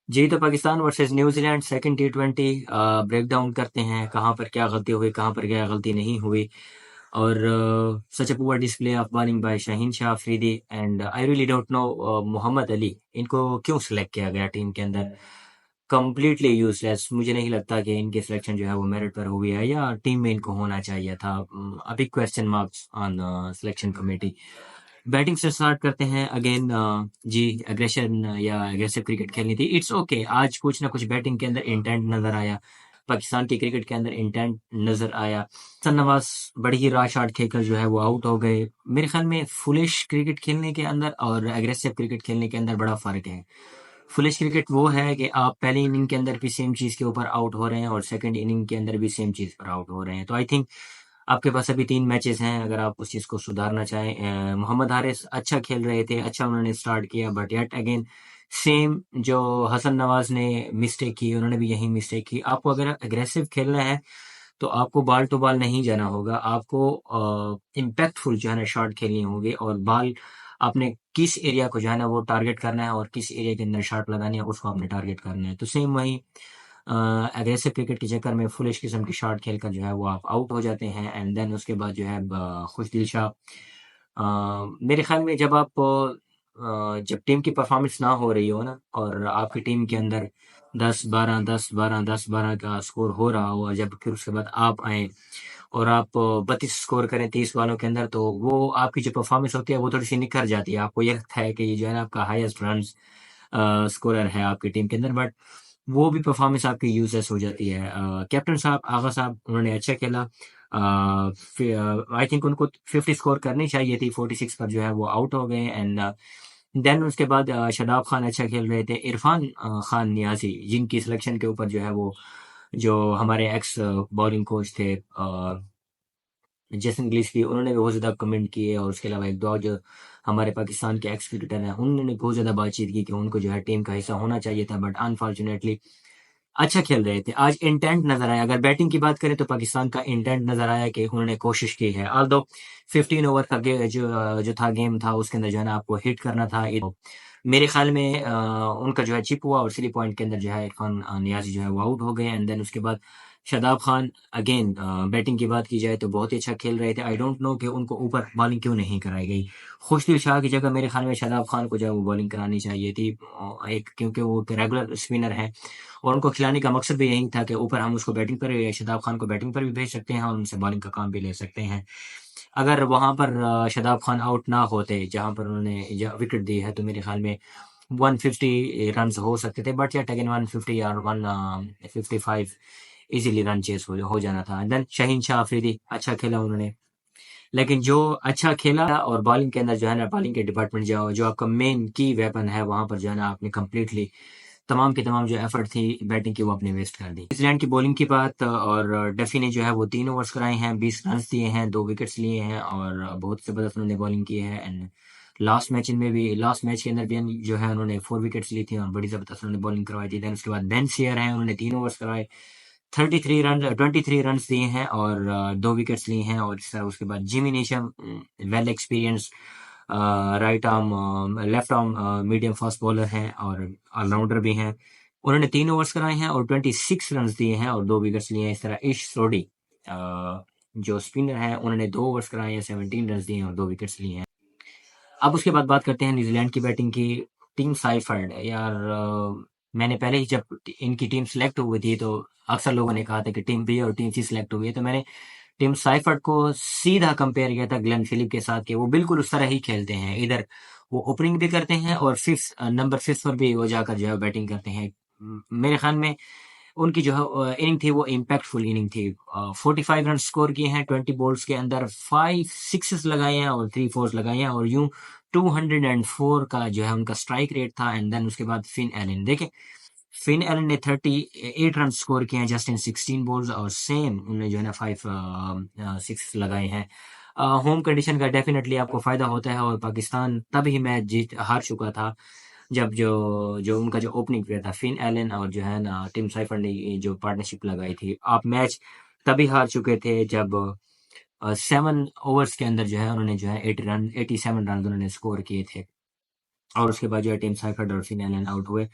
जी, तो Pakistan versus New Zealand second टी20 break down करते हैं, कहाँ पर क्या गलती हुई, कहाँ पर क्या गलती नहीं हुई। और such a poor display of bowling by Shaheen Shah Afridi and I really don't know Mohammad Ali, इनको क्यों सिलेक्ट किया गया टीम के अंदर? Completely useless. मुझे नहीं लगता कि इनकी सिलेक्शन जो है वो मेरिट पर हुई है या टीम में इनको होना चाहिए था। अभी question marks on selection committee. Batting से स्टार्ट करते हैं अगेन। जी, एग्रेशन या एग्रेसिव क्रिकेट खेलनी थी, इट्स ओके। आज कुछ ना कुछ बैटिंग के अंदर इंटेंट नजर आया, पाकिस्तान की क्रिकेट के अंदर इंटेंट नजर आया। हसन नवाज बड़ी ही रॉ शॉट खेलकर जो है वो आउट हो गए। मेरे ख्याल में फुलिश क्रिकेट खेलने के अंदर और एग्रेसिव क्रिकेट खेलने के अंदर बड़ा फर्क है। फुलिश क्रिकेट वो है कि आप पहली इनिंग के अंदर भी सेम चीज के ऊपर आउट हो रहे हैं और सेकंड इनिंग के अंदर भी सेम चीज पर आउट हो रहे हैं। तो आई थिंक आपके पास अभी 3 मैचेस हैं, अगर आप उस चीज़ को सुधारना चाहें। मोहम्मद हारिस अच्छा खेल रहे थे, अच्छा उन्होंने स्टार्ट किया, बट येट अगेन सेम जो हसन नवाज ने मिस्टेक की, उन्होंने भी यही मिस्टेक की। आपको अगर एग्रेसिव खेलना है तो आपको बॉल टू बॉल नहीं जाना होगा, आपको इम्पैक्टफुल जो है ना शॉट खेलनी होगी और बॉल आपने किस एरिया को जो है ना वो टारगेट करना है और किस एरिया के अंदर शॉट लगानी है उसको आपने टारगेट करना है। तो सेम वही एग्रेसिव क्रिकेट के चक्कर में फुलिश किस्म की शॉट खेलकर जो है वो आप आउट हो जाते हैं एंड देन उसके बाद जो है खुशदिल शाह। मेरे ख्याल में जब टीम की परफॉर्मेंस ना हो रही हो ना और आपकी टीम के अंदर 10-12 10-12 10-12 का स्कोर हो रहा हो और जब फिर उसके बाद आप आए और आप 32 स्कोर करें 30 बॉलों के अंदर, तो वो आपकी जो परफॉर्मेंस होती है वो थोड़ी सी निखर जाती है। आपको ये लगता है कि ये जो है ना आपका हाईएस्ट रन स्कोरर है आपकी टीम के अंदर, बट वो भी परफॉर्मेंस आपकी यूजलेस हो जाती है। कैप्टन साहब आगा साहब उन्होंने अच्छा खेला। आई थिंक उनको 50 स्कोर करनी चाहिए थी, 46 पर जो है वो आउट हो गए एंड देन उसके बाद शादाब खान अच्छा खेल रहे थे। इरफान खान नियाजी जिनकी सिलेक्शन के ऊपर जो है वो जो हमारे एक्स बॉलिंग कोच थे जेसन गिल्स्पी, उन्होंने भी बहुत ज़्यादा कमेंट किए और उसके अलावा एक दो और जो हमारे पाकिस्तान के एक्स क्रिकेटर हैं उन्होंने बहुत ज़्यादा बातचीत की कि उनको जो है टीम का हिस्सा होना चाहिए था, बट अनफॉर्चुनेटली अच्छा खेल रहे थे। आज इंटेंट नज़र आया, अगर बैटिंग की बात करें तो पाकिस्तान का इंटेंट नज़र आया कि उन्होंने कोशिश की है। ऑल्दो 15 ओवर का जो था गेम था उसके अंदर जो है ना आपको हिट करना था। मेरे ख्याल में उनका जो है चिप हुआ और 3 पॉइंट के अंदर जो है इरफान नियाज़ी जो है वो आउट हो गए एंड देन उसके बाद शादाब खान अगेन बैटिंग की बात की जाए तो बहुत ही अच्छा खेल रहे थे। आई डोंट नो कि उनको ऊपर बॉलिंग क्यों नहीं कराई गई। खुशदिल शाह की जगह मेरे ख्याल में शादाब खान को जो है वो बॉलिंग करानी चाहिए थी। एक क्योंकि वो एक रेगुलर स्पिनर है और उनको खिलाने का मकसद भी यही था कि ऊपर हम उसको बैटिंग पर शादाब खान को बैटिंग पर भी भेज सकते हैं और उनसे बॉलिंग का काम भी ले सकते हैं। अगर वहाँ पर शादाब खान आउट ना होते जहाँ पर उन्होंने विकेट दी है तो मेरे ख्याल में 150 रन हो सकते थे, बट यट अगेन 150 और 155 इजीली रन चेस हो जाना था। देन शाहीन शाह अफरीदी अच्छा खेला उन्होंने, लेकिन जो अच्छा खेला और बॉलिंग के अंदर जो है ना बॉलिंग के डिपार्टमेंट जो आपका मेन की वेपन है वहां पर जो है ना आपने कम्प्लीटली तमाम की तमाम जो एफर्ट थी बैटिंग की वो आपने वेस्ट कर दी। न्यूजीलैंड की बॉलिंग की बात और डफी ने जो है वो 3 ओवर्स कराए हैं, 20 रन दिए हैं, 2 विकेट्स लिए हैं और बहुत जबरदस्त उन्होंने बॉलिंग की है एंड लास्ट मैच के अंदर भी जो है उन्होंने 4 विकेट्स ली थी और बड़ी जबरदस्त उन्होंने बॉलिंग करवाई थी। देन उसके बाद बेन शेयर हैं, उन्होंने 3 ओवर्स कराए, 23 रन दिए हैं और 2 विकेट्स लिए हैं। और इस तरह उसके बाद Jimmy Neesham well experience right arm left arm medium fast bowler हैं और ऑलराउंडर भी हैं। उन्होंने 3 ओवर्स कराए हैं और 26 रन दिए हैं और 2 विकेट्स लिए हैं। इस तरह इश सोडी जो स्पिनर हैं उन्होंने 2 ओवर्स कराए हैं, 17 रन दिए हैं और 2 विकेट्स लिए हैं। अब उसके बाद बात करते हैं न्यूजीलैंड की बैटिंग की। टीम साइफर्ड यार, मैंने पहले ही जब इनकी टीम सेलेक्ट हुई थी तो अक्सर लोगों ने कहा था कि टीम बी और टीम सी सेलेक्ट हुई है, तो मैंने टिम साइफर्ड को सीधा कंपेयर किया था ग्लेन फिलिप के साथ कि वो बिल्कुल उस तरह ही खेलते हैं। इधर वो ओपनिंग भी करते हैं और नंबर 5 पर भी वो जाकर जो है बैटिंग करते हैं। मेरे ख्याल में उनकी जो है इनिंग थी वो इम्पैक्टफुल इनिंग थी। 45 रन स्कोर किए हैं 20 बॉल्स के अंदर, 5 सिक्सेस लगाए हैं और 3 फोर्स लगाए हैं और यूं 204 का जो है उनका स्ट्राइक रेट था। एंड देन उसके बाद फिन एलन देखे, फिन एलन ने 38 रन स्कोर किए हैं जस्ट इन 16 बॉल्स और सेम उन्होंने जो है ना 5 सिक्स लगाए हैं। होम कंडीशन का डेफिनेटली आपको फायदा होता है और पाकिस्तान तब ही मैच जीत हार चुका था जब जो जो उनका जो ओपनिंग प्लेयर था फिन एलन और जो है ना टिम साइफर ने ये जो पार्टनरशिप लगाई थी। आप मैच तभी हार चुके थे जब 7 ओवर्स के अंदर जो है उन्होंने जो है 87 रन उन्होंने स्कोर किए थे और उसके बाद जो है टिम साइफर और फिन एलन आउट हुए।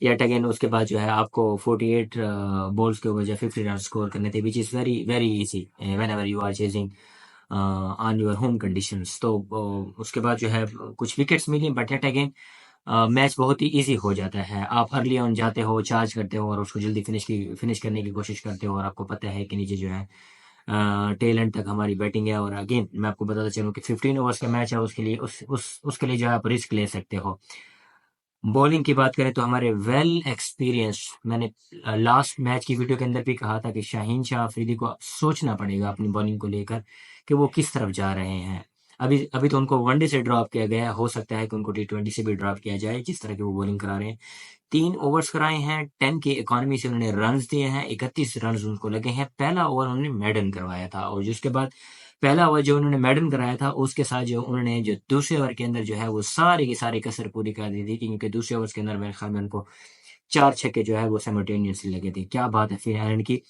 येट अगेन उसके बाद जो है आपको 48 बॉल्स के ऊपर जो 50 रन स्कोर करने थे, which is very very easy whenever you are chasing on your home conditions. तो उसके बाद जो है कुछ विकेट्स मिली, बट येट अगेन मैच बहुत ही इजी हो जाता है। आप अर्ली ऑन जाते हो, चार्ज करते हो और उसको जल्दी फिनिश करने की कोशिश करते हो, और आपको पता है कि नीचे जो है टेल एंड तक हमारी बैटिंग है। और अगेन मैं आपको बताता चलूँ कि 15 ओवर्स का मैच है, उसके लिए उसके लिए जो है आप रिस्क ले सकते हो। बॉलिंग की बात करें तो हमारे वेल एक्सपीरियंस, मैंने लास्ट मैच की वीडियो के अंदर भी कहा था कि शाहीन शाह अफरीदी को सोचना पड़ेगा अपनी बॉलिंग को लेकर कि वो किस तरफ जा रहे हैं। अभी अभी तो उनको वनडे से ड्रॉप किया गया है, हो सकता है कि उनको T20 से भी ड्रॉप किया जाए, जिस तरह की वो बॉलिंग करा रहे हैं। 3 ओवर्स कराए हैं, 10 की इकॉनमी से उन्होंने रन्स दिए हैं, 31 रन उनको लगे हैं। पहला ओवर उन्होंने मेडन करवाया था, और जिसके बाद पहला ओवर जो उन्होंने मेडन कराया था, उसके साथ जो उन्होंने जो दूसरे ओवर के अंदर जो है वो सारी की सारी कसर पूरी कर दी थी, क्योंकि दूसरे ओवर के अंदर मेरे ख्याल में उनको 4 छक्के जो है वो साइमल्टेनियसली लगे थे। क्या बात है फिन एलन की।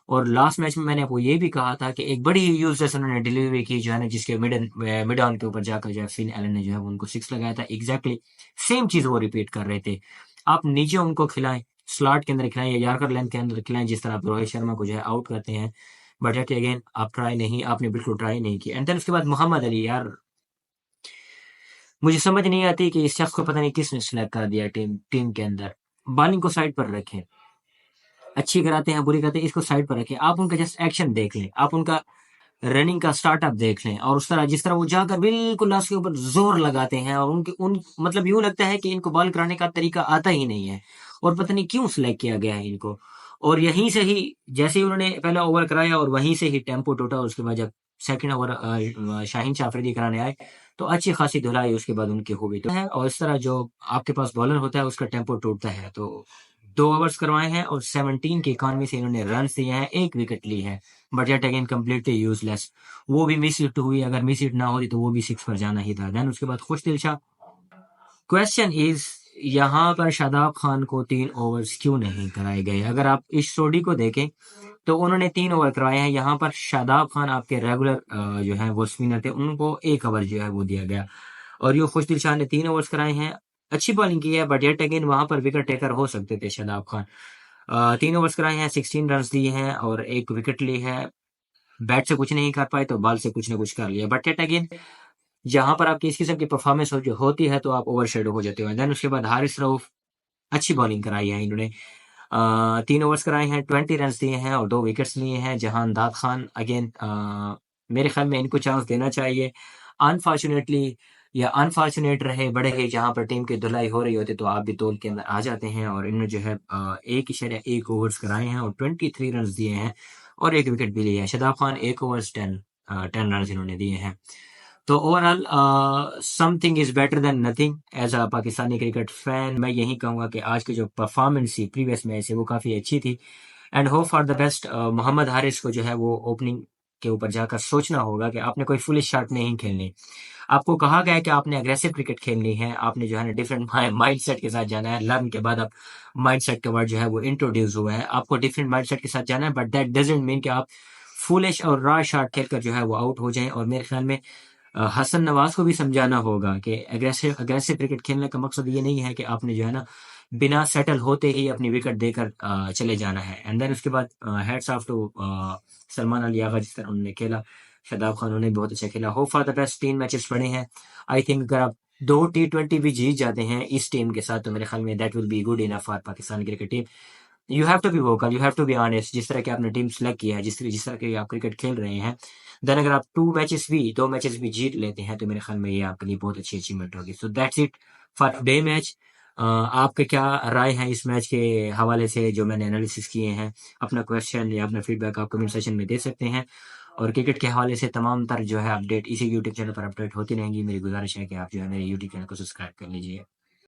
और लास्ट मैच में मैंने आपको ये भी कहा था कि एक बड़ी यूजलेस उन्होंने डिलीवरी की जो है ना, जिसके मिड ऑन के ऊपर जाकर जो है फिन एलन ने जो है वो उनको 6 लगाया था। एग्जैक्टली सेम चीज वो रिपीट कर रहे थे। आप नीचे उनको खिलाएं, स्लॉट के अंदर खिलाएं या यार्कर लेंथ के अंदर खिलाएं, जिस तरह आप रोहित शर्मा को जो है आउट करते हैं। बट एट अगेन आप आपने बिल्कुल ट्राई नहीं की। एंड देन उसके बाद मोहम्मद अली, यार मुझे समझ नहीं आती कि इस शख्स को पता नहीं किसने सिलेक्ट कर दिया टीम टीम के अंदर। बॉलिंग को साइड पर रखें, अच्छी कराते हैं बुरी कराते हैं, इसको साइड पर रखें। आप उनका जस्ट एक्शन देख लें, आप उनका रनिंग का स्टार्टअप देख लें, और उस तरह जिस तरह वो जाकर बिल्कुल लास्ट के ऊपर जोर लगाते हैं, और उनके उन मतलब यूं लगता है कि इनको बॉल कराने का तरीका आता ही नहीं है, और पता नहीं क्यों सिलेक्ट किया गया है इनको। और यहीं से ही जैसे ही उन्होंने पहला ओवर कराया और वहीं से ही टेम्पो टूटा, और उसके बाद जब सेकंड ओवर शाहीन शाह अफरीदी कराने आए तो अच्छी खासी धुलाई उसके बाद उनकी हो गई तो है। और इस तरह जो आपके पास बॉलर होता है उसका टेम्पो टूटता है। तो 2 ओवर्स करवाए हैं और 17 की इकॉनमी से इन्होंने रन दिए हैं, 1 विकेट ली है, but yet again completely useless. वो भी मिस हिट हुई, अगर मिस हिट ना होती तो वो भी 6 पर जाना ही था। देन उसके बाद खुश दिल शाह। क्वेश्चन इज, यहाँ पर शादाब खान को 3 ओवर्स क्यों नहीं कराए गए? अगर आप इस जोड़ी को देखें तो उन्होंने 3 ओवर करवाए हैं। यहाँ पर शादाब खान आपके रेगुलर जो है वो स्पिनर थे, उनको 1 ओवर जो है वो दिया गया, और यो खुश दिल शाह ने 3 ओवर्स कराए हैं। अच्छी बॉलिंग की है, बट येट अगेन वहां पर विकेट टेकर हो सकते थे शादाब खान। 3 ओवर्स कराए हैं, 16 रन दिए हैं और 1 विकेट ली है। बैट से कुछ नहीं कर पाए तो बॉल से कुछ ना कुछ कर लिया, बट येट अगेन जहां पर आपकी इस किस्म की परफॉर्मेंस जो होती है तो आप ओवर शेडो हो जाते हो। देन उसके बाद हारिस रऊफ, अच्छी बॉलिंग कराई है इन्होंने। 3 ओवर्स कराए हैं, 20 रन दिए हैं और 2 विकेट्स लिए हैं। जहां दाद खान अगेन मेरे ख्याल में इनको चांस देना चाहिए। अनफॉर्चुनेटली या अनफॉर्चुनेट रहे बड़े ही, जहां पर टीम की धुलाई हो रही होती तो आप भी तोल के अंदर आ जाते हैं। और इन्होंने जो है 1.1 ओवर्स कराए हैं और 23 रन दिए हैं और 1 विकेट भी लिया है। शदाब खान 1 ओवर्स 10 रन इन्होंने दिए हैं। तो overall something is better than nothing. As a Pakistani cricket fan मैं यही कहूंगा कि आज की जो परफॉर्मेंस थी प्रीवियस मैच से वो काफी अच्छी थी, and hope for the best. Mohammad Haris को जो है वो ओपनिंग के ऊपर जाकर सोचना होगा कि आपने कोई फुलिश शॉट नहीं खेलनी। आपको कहा गया है कि आपने अग्रेसिव क्रिकेट खेलनी है, आपने जो है ना डिफरेंट माइंड सेट के साथ जाना है। लर्न के बाद आप माइंड सेट के वर्ड जो है वो इंट्रोड्यूस हुआ है, आपको डिफरेंट माइंड सेट के साथ जाना है, बट दैट डजंट मीन कि आप फुलिश और रॉ शॉट खेलकर जो है वो आउट हो जाएं। और मेरे ख्याल में हसन नवाज को भी समझाना होगा कि अग्रेसिव अग्रेसिव क्रिकेट खेलने का मकसद ये नहीं है कि आपने जो है ना बिना सेटल होते ही अपनी विकेट देकर चले जाना है। एंड देन उसके बाद heads off to Salman Ali Agha, जिस तरह उन्होंने खेला। शादाब खान उन्होंने बहुत अच्छा खेला। Hope for the best. 3 matches पड़े हैं। आई थिंक अगर आप 2 T20 भी जीत जाते हैं इस टीम के साथ तो मेरे ख्याल में that will be good enough for Pakistan cricket team. You have to be vocal, you have to be honest. जिस तरह की आपने टीम सेलेक्ट किया है, जिस तरह की आप क्रिकेट खेल रहे हैं, देन अगर आप 2 मैचेस भी जीत लेते हैं तो मेरे ख्याल में ये आपके लिए बहुत अच्छी अचीवमेंट होगी। So that's it for today match. आपके क्या राय है इस मैच के हवाले से जो मैंने एनालिसिस किए हैं? अपना क्वेश्चन या अपना फीडबैक आप कमेंट सेक्शन में दे सकते हैं। और क्रिकेट के हवाले से तमाम तर जो है अपडेट इसी यूट्यूब चैनल पर अपडेट होती रहेंगी। मेरी गुजारिश है कि आप जो है मेरे यूट्यूब चैनल को सब्सक्राइब कर लीजिए।